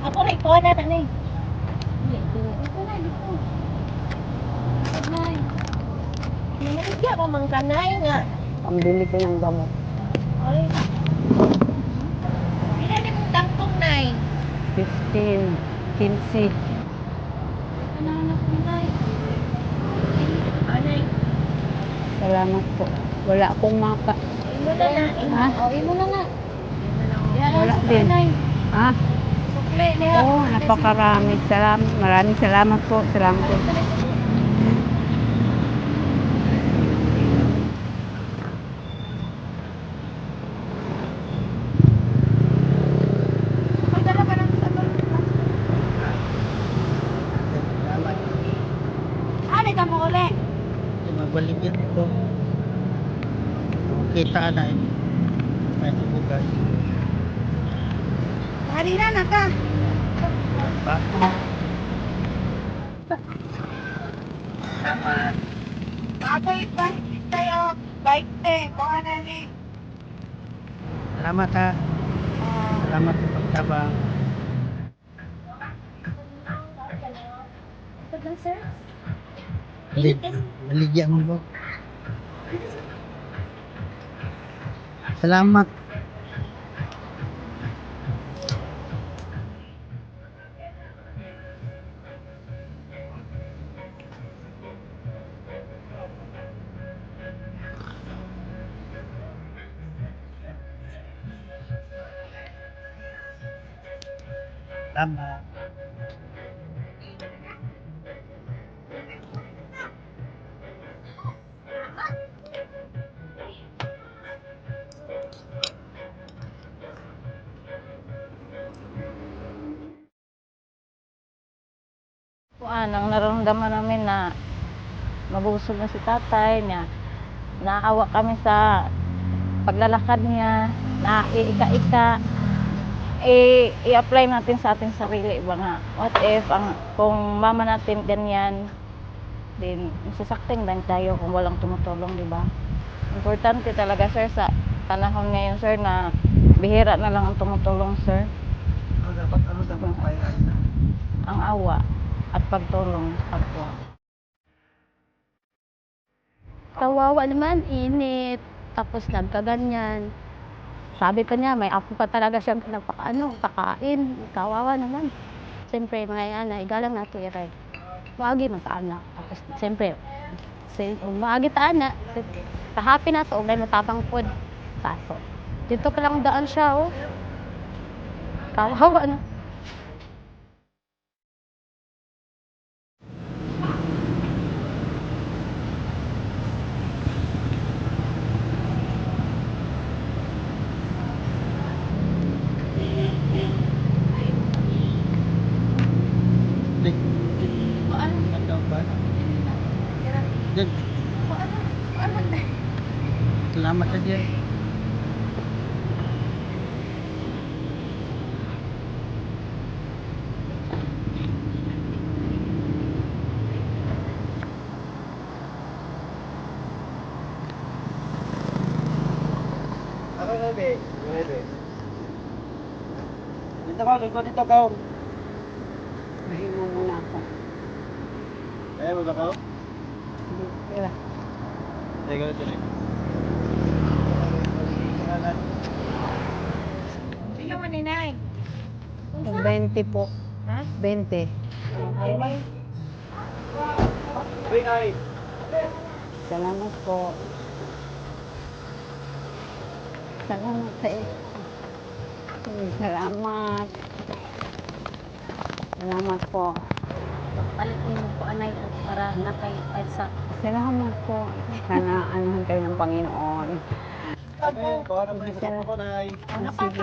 Ako rin ko na tanay. Ito na dito. Nay. Nangyari mo mang kanay nga. Pambili ko ng gamot. Ay. Ilan yung tangkong nay? 15, 15. Anak ko nay. Anay. Salamat po. Wala akong mapa. Imo na na. Ha? O, imo na na. Wala din. Ha? Sukle, niya. Oo, napakarami. Maraming salamat po. Salamat po. Magdala ka ng sabon. Ano ka mo ulit? Magbalik ito. Kita na eh. May tubugan. Hari na na ka. Pa. Bagay pa tayo. Bike eh. Mga nani. Salamat ha. Salamat sa pagtabang. Ito lang sir. Maligya mo ba? Salamat. Salamat. Ang nararamdaman namin na mabusog na si tatay niya. Naawa kami sa paglalakad niya, na iika-ika. I-apply natin sa ating sarili ba nga. What if kung mama natin ganyan, din sasakting lang tayo kung walang tumutulong, di ba? Importante talaga sir sa panahon ngayon sir na bihira na lang ang tumutulong sir. Ano dapat bayan? Ang awa at pagtulong sa kapwa. Kawawa naman, init. Tapos nagkaganyan. Sabi pa niya, may apo pa talaga siyang kakain. Kawawa naman. Siyempre, mga ana, igalang nato iray. Maagi magkaanak. Tapos, siyempre, maagi taana. Kahapi na to, may matapang pod. Kaso, dito pa lang daan siya, oh. Kawawa na. Ano ba? Diyan. Salamat sa diyan. Ako na be. Dito ka. Mahimo muna ako. Ayaw mo ba ka? Tira. Teka, tuloy. Sino mo ni nay? 20 po. Ha? 20. Uy, ay! Salamat po. Salamat sa iyo. Salamat. Salamat po. Palitin mo po, anay, para nakay sa Salamat po. Sana anuhan kayo ng Panginoon. Kuha na ba yung ko, Nay? Sige.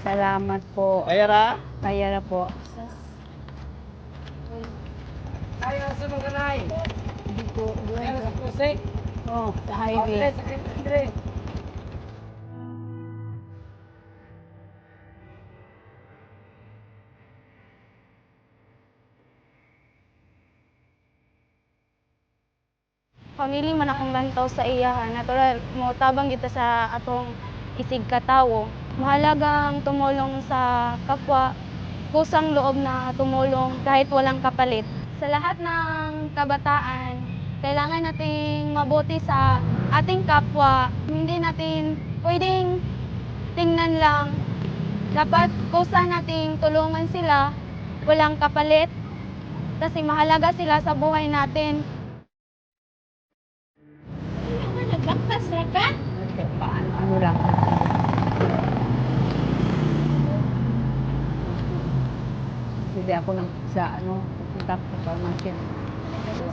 Salamat po. Bayara? Kaya na po. Ay, asa mo ka, Nay? Hindi ko. Ay, sa kusik. Oh, sa highway. Dire. Pamili man akong lantaw sa iya, natural mo tabang kita sa atong isig katawo. mahalagang tumulong sa kapwa, kusang loob na tumulong kahit walang kapalit. Sa lahat ng kabataan, kailangan nating mabuti sa ating kapwa. Hindi natin pwedeng tingnan lang. Dapat kusa nating tulungan sila, walang kapalit, kasi mahalaga sila sa buhay natin. Nagbaktas na ka? Ano lang. Hindi ako nang sa pupunta sa pharmacy.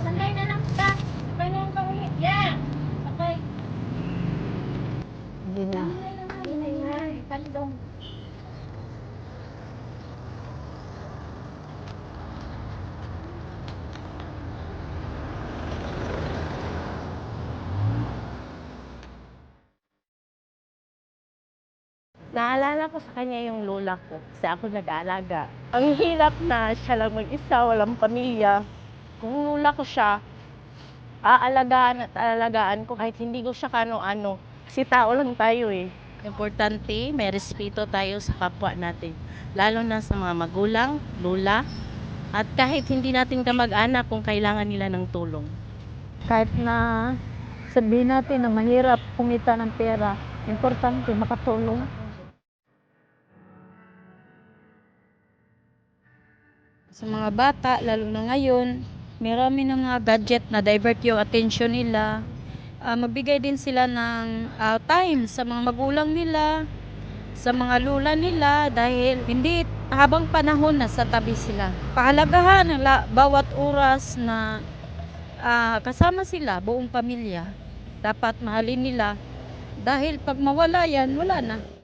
Sakay na lang ka. Sakay na lang ka ulit. Yeah. Sakay. Hindi na. Hindi na. Kaldong. Naalala ko sa kanya yung lola ko, kasi ako nag-aalaga. Ang hirap na siya lang mag-isa, walang pamilya. Kung lola ko siya, aalagaan at aalagaan ko kahit hindi ko siya kano-ano. Kasi tao lang tayo eh. Importante, may respeto tayo sa kapwa natin. Lalo na sa mga magulang, lola, at kahit hindi natin kamag-anak kung kailangan nila ng tulong. Kahit na sabihin natin na mahirap kumita ng pera, importante makatulong. Sa mga bata, lalo na ngayon, marami ng mga gadget na divert yung attention nila. Magbigay din sila ng time sa mga magulang nila, sa mga lula nila, dahil hindi habang panahon na sa tabi sila. Pahalagahan ang bawat oras na kasama sila, buong pamilya. Dapat mahalin nila, dahil pag mawala yan, wala na.